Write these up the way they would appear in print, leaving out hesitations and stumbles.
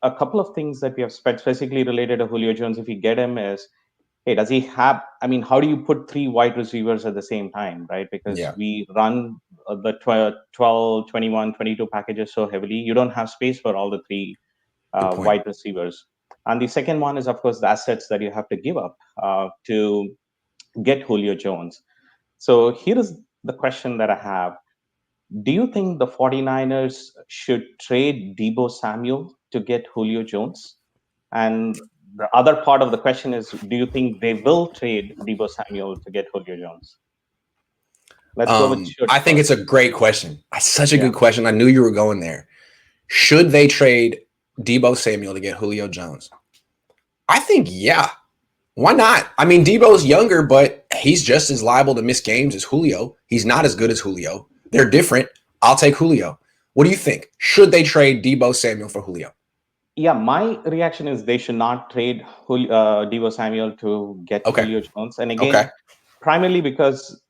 a couple of things that we have specifically related to Julio Jones, if you get him, is hey, does he have? I mean, how do you put three wide receivers at the same time, right? Because Yeah, we run the 12, 21, 22 packages so heavily, you don't have space for all the three good point. wide receivers. And the second one is, of course, the assets that you have to give up to get Julio Jones. So here is the question that I have. Do you think the 49ers should trade Deebo Samuel to get Julio Jones? And the other part of the question is, do you think they will trade Deebo Samuel to get Julio Jones? Let's go with should I think it's first. a great question. Such a Yeah. good question. I knew you were going there. Should they trade Deebo Samuel to get Julio Jones? I think, yeah. Why not? I mean, Deebo's younger, but he's just as liable to miss games as Julio. He's not as good as Julio. They're different. I'll take Julio. What do you think? Should they trade Deebo Samuel for Julio? Yeah, my reaction is they should not trade Deebo Samuel to get Okay. Julio Jones. And again, Okay. primarily because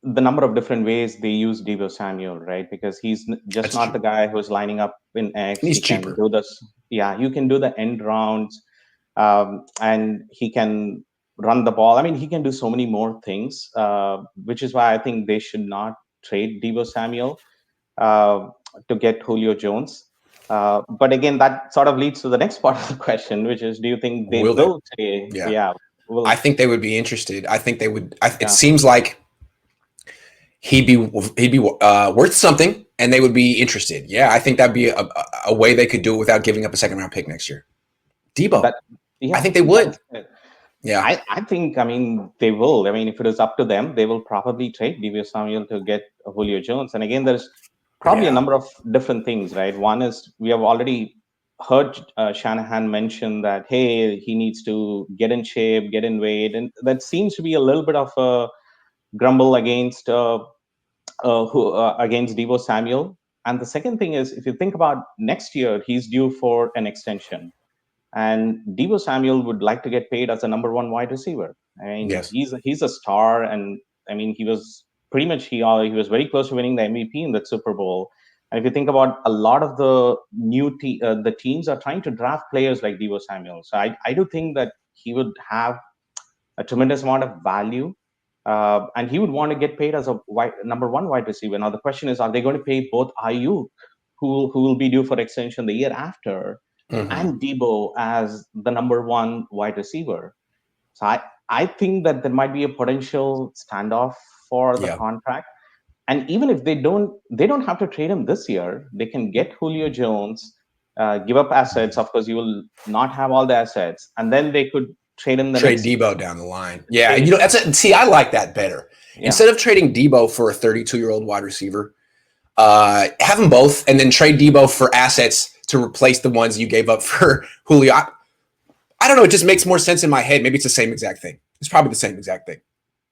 the number of different ways they use Deebo Samuel, right? Because he's just That's not the true. guy who's lining up in X. And he's He can cheaper. do this. Yeah, you can do the end rounds, and he can run the ball. I mean, he can do so many more things, which is why I think they should not trade Deebo Samuel uh, to get Julio Jones. But again, that sort of leads to the next part of the question, which is, do you think they Will they? will say, Yeah. yeah, I will, think they would be interested. I think they would. It yeah, seems like he'd be worth something, and they would be interested. Yeah, I think that'd be a way they could do it without giving up a second round pick next year. Debo, that, I yeah, think they that is would. it. Yeah, I think, I mean, they will. I mean, if it is up to them, they will probably trade Deebo Samuel to get Julio Jones. And again, there's probably a yeah. number of different things, right? One is we have already heard Shanahan mention that, hey, he needs to get in shape, get in weight. And that seems to be a little bit of a grumble against Deebo Samuel. And the second thing is, if you think about next year, he's due for an extension, and Deebo Samuel would like to get paid as a number one wide receiver. I mean, Yes. he's a star, and I mean, he was pretty much he was very close to winning the MVP in that Super Bowl. And if you think about a lot of the the teams are trying to draft players like Deebo Samuel, so I do think that he would have a tremendous amount of value. And he would want to get paid as a number one wide receiver. Now the question is, are they going to pay both Ayuk, who will be due for extension the year after, Hmm. and Deebo as the number one wide receiver? So I think that there might be a potential standoff for the Yeah. contract. And even if they don't have to trade him this year. They can get Julio Jones, give up assets. Of course, you will not have all the assets, and then they could trade him the Trade next year. Debo down the line. Yeah, Trade you him. know that's it. See, I like that better. Yeah, Instead of trading Debo for a 32-year-old wide receiver, have them both, and then trade Debo for assets to replace the ones you gave up for Julio. I don't know. It just makes more sense in my head. Maybe it's the same exact thing. It's probably the same exact thing.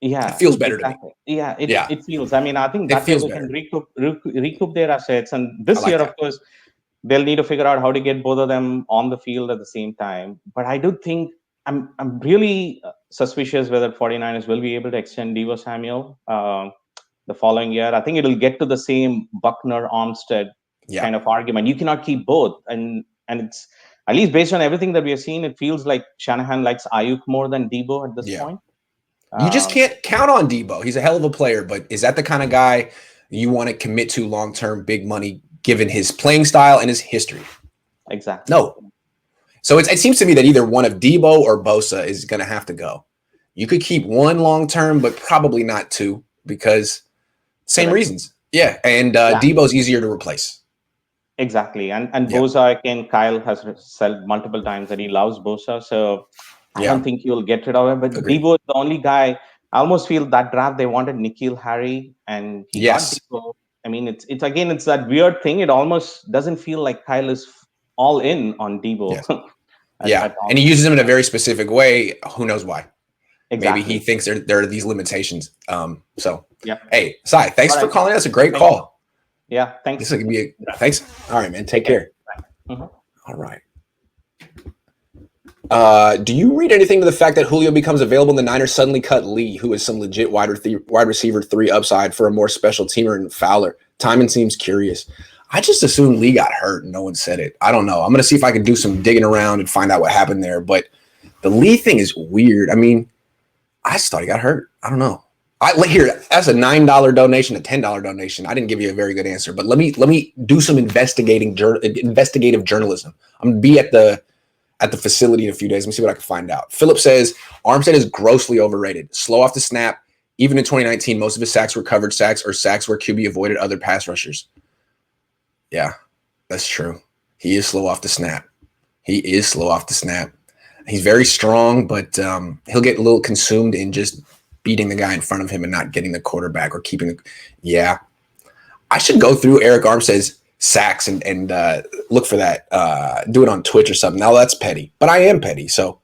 It yeah, feels better to me. exactly. Yeah, Yeah, it feels. I mean, I think it that way feels they can better. recoup their assets. And I this like year, of that. course, they'll need to figure out how to get both of them on the field at the same time. But I do think I'm really suspicious whether 49ers will be able to extend Devo Samuel the following year. I think it'll get to the same Buckner Armstead Yeah, kind of argument. You cannot keep both, and it's at least based on everything that we have seen, it feels like Shanahan likes Ayuk more than Debo at this yeah. point. You just Um, can't count on Debo. He's a hell of a player, but is that the kind of guy you want to commit to long term, big money, given his playing style and his history? exactly. No. So it seems to me that either one of Debo or Bosa is going to have to go. You could keep one long term, but probably not two because same Correct. reasons. Yeah, and Yeah. Debo's easier to replace. Exactly. And Yeah, Bosa, again, Kyle has said multiple times that he loves Bosa. So I yeah, don't think you'll get rid of him. But agreed. Debo is the only guy. I almost feel that draft they wanted Nikhil Harry and he got Yes, Debo. I mean, it's again, it's that weird thing. It almost doesn't feel like Kyle is all in on Debo yes, yeah, at and all. he uses them in a very specific way. Who knows why? Maybe he Exactly. thinks there are these limitations. So, Yeah. hey, Sai, thanks All for right. calling us. A great Thank you. call. Yeah. This Thanks. is gonna be thanks. All right, man. Take Take care. care. Bye. Mhm. All right. Do you read anything to the fact that Julio becomes available and the Niners suddenly cut Lee, who is some legit wide receiver 3 upside for a more special teamer and Fowler? Timon seems curious. I just assumed Lee got hurt and no one said it. I don't know. I'm going to see if I can do some digging around and find out what happened there. But the Lee thing is weird. I mean, I just thought he got hurt. I don't know. Here, that's a $9 donation, a $10 donation. I didn't give you a very good answer, but let me do some investigative journalism. I'm going to be at the facility in a few days. Let me see what I can find out. Philip says Armstead is grossly overrated. Slow off the snap. Even in 2019, most of his sacks were covered sacks or sacks where QB avoided other pass rushers. Yeah, that's true. He is slow off the snap. He's very strong, but he'll get a little consumed in just beating the guy in front of him and not getting the quarterback or keeping the. Yeah, I should go through Eric Armstead's sacks and look for that. Do it on Twitch or something. Now that's petty, but I am petty, so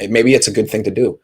maybe it's a good thing to do.